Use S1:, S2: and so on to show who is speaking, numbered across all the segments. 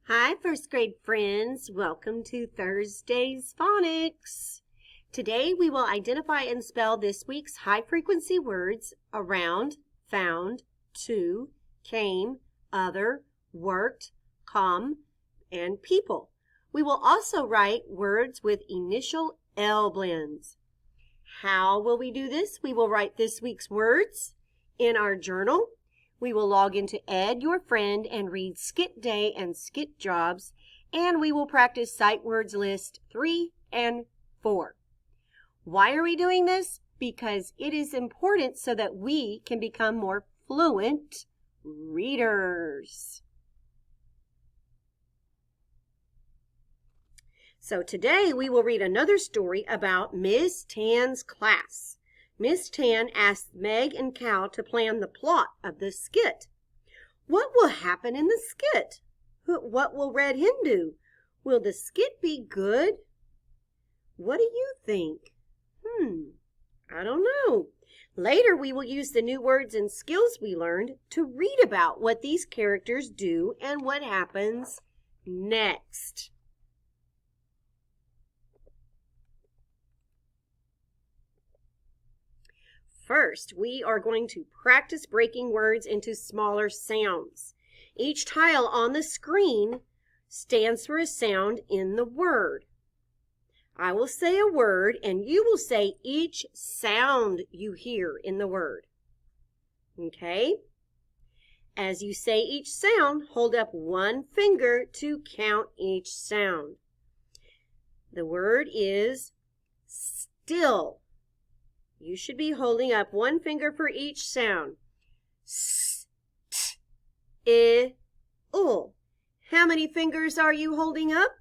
S1: Hi, first grade friends. Welcome to Thursday's Phonics. Today we will identify and spell this week's high-frequency words around, found, to, came, other, worked, come, and people. We will also write words with initial L blends. How will we do this? We will write this week's words in our journal. We will log into Ed, your friend, and read Skit Day and Skit Jobs, and we will practice Sight Words List 3 and 4. Why are we doing this? Because it is important so that we can become more fluent readers. So today we will read another story about Miss Tan's class. Miss Tan asked Meg and Cal to plan the plot of the skit. What will happen in the skit? What will Red Hen do? Will the skit be good? What do you think? I don't know. Later we will use the new words and skills we learned to read about what these characters do and what happens next. First, we are going to practice breaking words into smaller sounds. Each tile on the screen stands for a sound in the word. I will say a word, and you will say each sound you hear in the word. Okay? As you say each sound, hold up one finger to count each sound. The word is still. You should be holding up one finger for each sound. S, t, I, U. How many fingers are you holding up?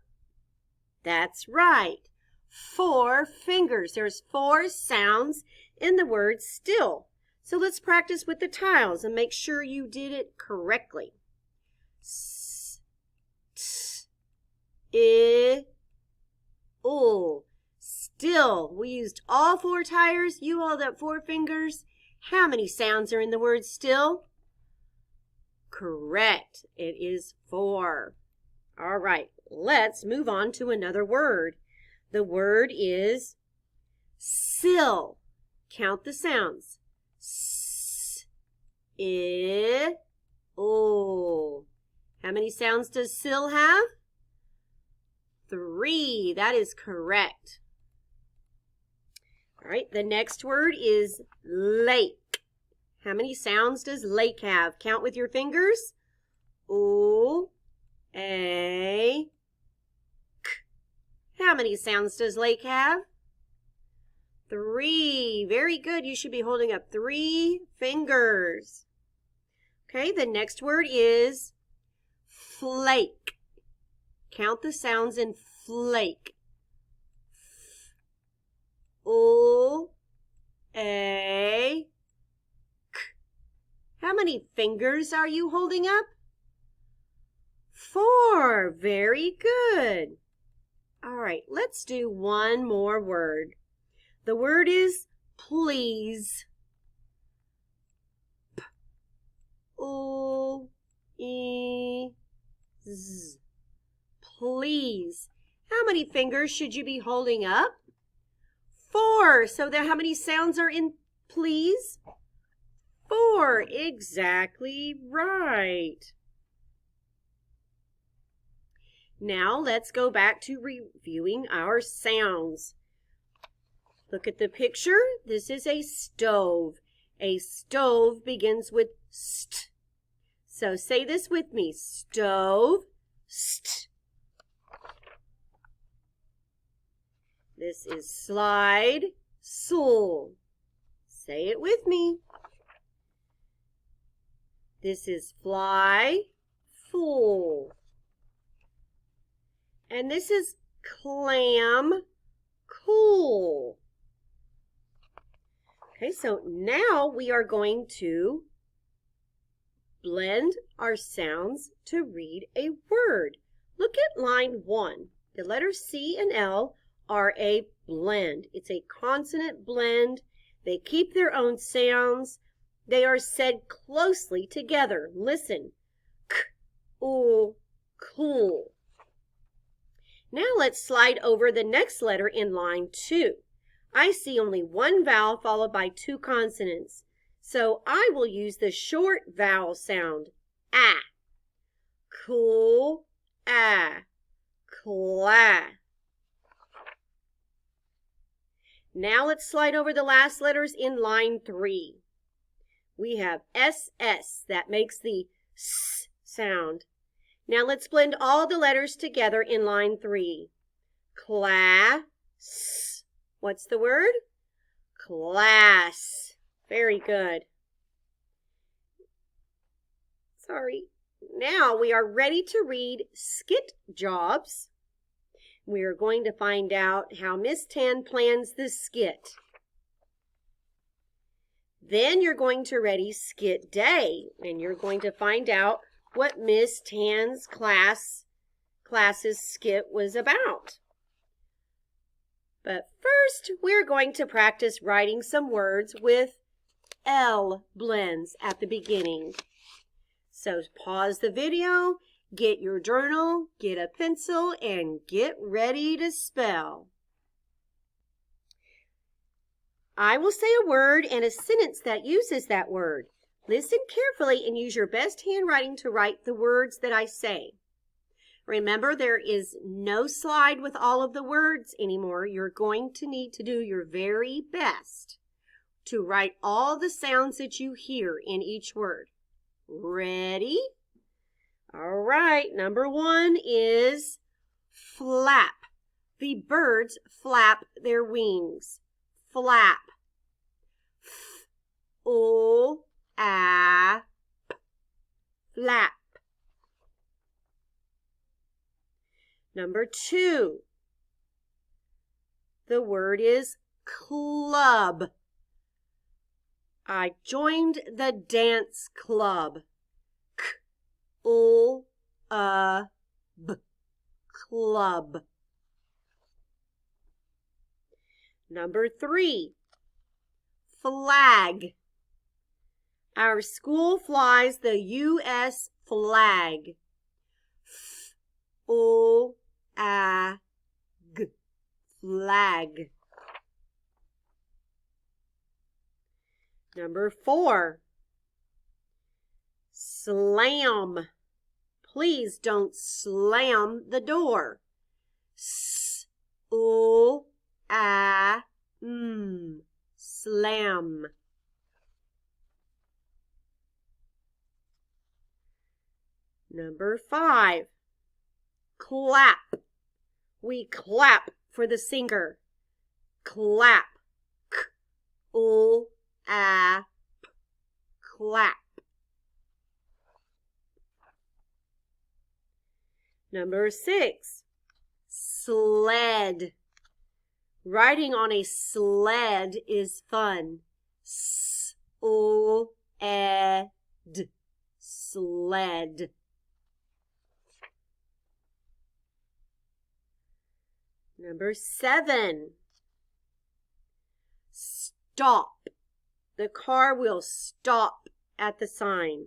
S1: That's right. 4 fingers. There's 4 sounds in the word still. So let's practice with the tiles and make sure you did it correctly. S, t, I, U. Still, we used all 4 tires. You held up 4 fingers. How many sounds are in the word still? Correct. It is 4. All right, let's move on to another word. The word is sill. Count the sounds. S, I, O. How many sounds does sill have? 3. That is correct. All right, the next word is lake. How many sounds does lake have? Count with your fingers. O, A, K. How many sounds does lake have? 3. Very good. You should be holding up 3 fingers. Okay, the next word is flake. Count the sounds in flake. O, A, K. How many fingers are you holding up? 4. Very good. All right, let's do one more word. The word is please. P, O, E, Z. Please. How many fingers should you be holding up? 4. So how many sounds are in please? 4. Exactly right. Now let's go back to reviewing our sounds. Look at the picture. This is a stove. A stove begins with st. So say this with me. Stove, st. This is slide, stool. Say it with me. This is fly, full. And this is clam, cool. Okay, so now we are going to blend our sounds to read a word. Look at line 1. The letters C and L are a blend. It's a consonant blend. They keep their own sounds. They are said closely together. Listen. K, oo, cool. Now let's slide over the next letter in line 2. I see only one vowel followed by 2 consonants, so I will use the short vowel sound, ah. Cool, ah, cla. Now let's slide over the last letters in line 3. We have SS, that makes the S sound. Now let's blend all the letters together in line 3. Class. What's the word? Class. Very good. Sorry. Now we are ready to read skit jobs. We are going to find out how Miss Tan plans the skit. Then you're going to ready skit day, and you're going to find out what Miss Tan's class's skit was about. But first, we're going to practice writing some words with L blends at the beginning. So pause the video, get your journal, get a pencil, and get ready to spell. I will say a word and a sentence that uses that word. Listen carefully and use your best handwriting to write the words that I say. Remember, there is no slide with all of the words anymore. You're going to need to do your very best to write all the sounds that you hear in each word. Ready? All right, number 1 is flap. The birds flap their wings. Flap. F-O-A-P. Flap. Number 2. The word is club. I joined the dance club. K-O-A-B. Club. Number 3. Flag. Our school flies the U.S. flag. F-O-A-G. Flag. Number 4. Slam. Please don't slam the door. S-O-A-M. Slam. Number 5. Clap. We clap for the singer. Clap. K-O-A-P. Clap. Number 6. Sled. Riding on a sled is fun. S-O-E-D. Sled. Number 7. Stop. The car will stop at the sign.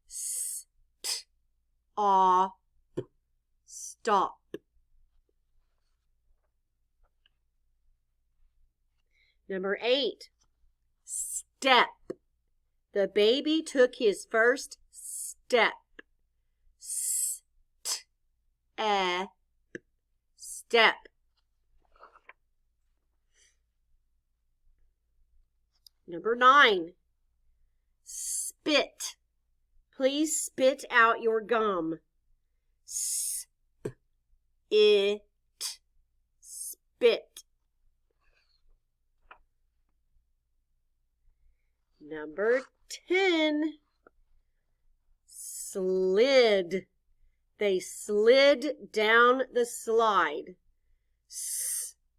S1: S-T-O-P. Stop. Number 8. Step. The baby took his first step. S-T-E-P. Step. Number 9. Spit. Please spit out your gum. S-P-I-T. Spit. Number 10. Slid. They slid down the slide. S-O-I-D.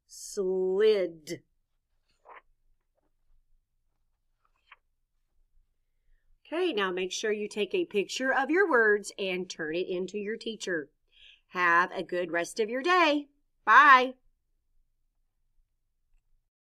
S1: Slid. Okay, now make sure you take a picture of your words and turn it into your teacher. Have a good rest of your day. Bye.